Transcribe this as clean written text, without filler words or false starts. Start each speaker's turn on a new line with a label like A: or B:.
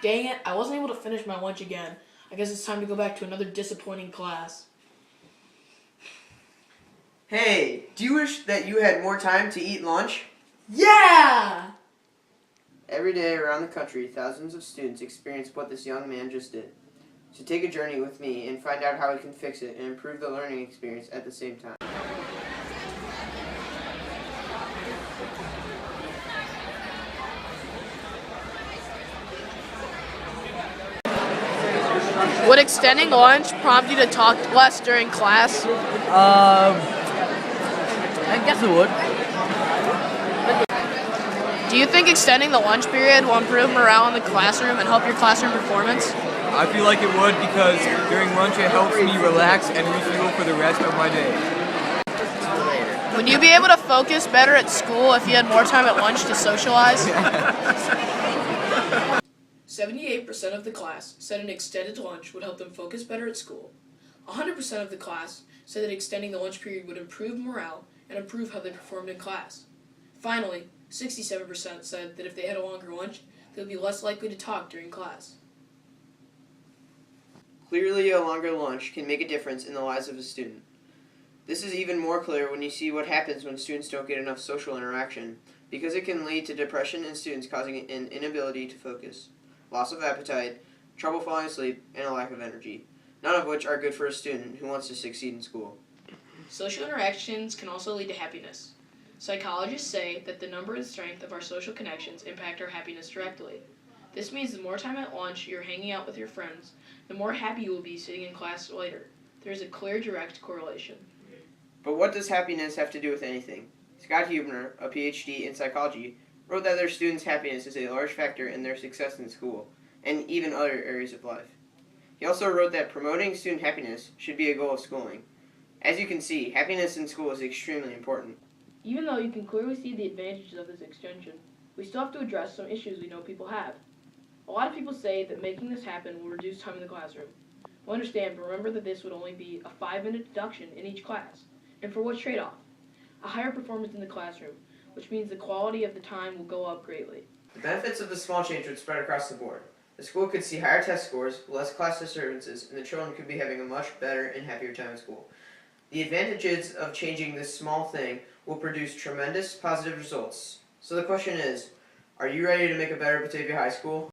A: Dang it, I wasn't able to finish my lunch again. I guess it's time to go back to another disappointing class.
B: Hey, do you wish that you had more time to eat lunch?
A: Yeah!
B: Every day around the country, thousands of students experience what this young man just did. So take a journey with me and find out how we can fix it and improve the learning experience at the same time.
A: Would extending lunch prompt you to talk less during class?
C: I guess it would.
A: Do you think extending the lunch period will improve morale in the classroom and help your classroom performance?
D: I feel like it would because during lunch it helps me relax and refuel for the rest of my day.
A: Would you be able to focus better at school if you had more time at lunch to socialize? 78% of the class said an extended lunch would help them focus better at school. 100% of the class said that extending the lunch period would improve morale and improve how they performed in class. Finally, 67% said that if they had a longer lunch, they would be less likely to talk during class.
B: Clearly, a longer lunch can make a difference in the lives of a student. This is even more clear when you see what happens when students don't get enough social interaction, because it can lead to depression in students causing an inability to focus, loss of appetite, trouble falling asleep, and a lack of energy, none of which are good for a student who wants to succeed in school.
A: Social interactions can also lead to happiness. Psychologists say that the number and strength of our social connections impact our happiness directly. This means the more time at lunch you're hanging out with your friends, the more happy you will be sitting in class later. There is a clear direct correlation.
B: But what does happiness have to do with anything? Scott Huebner, a PhD in psychology, wrote that their students' happiness is a large factor in their success in school, and even other areas of life. He also wrote that promoting student happiness should be a goal of schooling. As you can see, happiness in school is extremely important.
A: Even though you can clearly see the advantages of this extension, we still have to address some issues we know people have. A lot of people say that making this happen will reduce time in the classroom. We'll understand, but remember that this would only be a 5-minute deduction in each class. And for what trade-off? A higher performance in the classroom, which means the quality of the time will go up greatly.
B: The benefits of the small change would spread across the board. The school could see higher test scores, less class disturbances, and the children could be having a much better and happier time at school. The advantages of changing this small thing will produce tremendous positive results. So the question is, are you ready to make a better Batavia High School?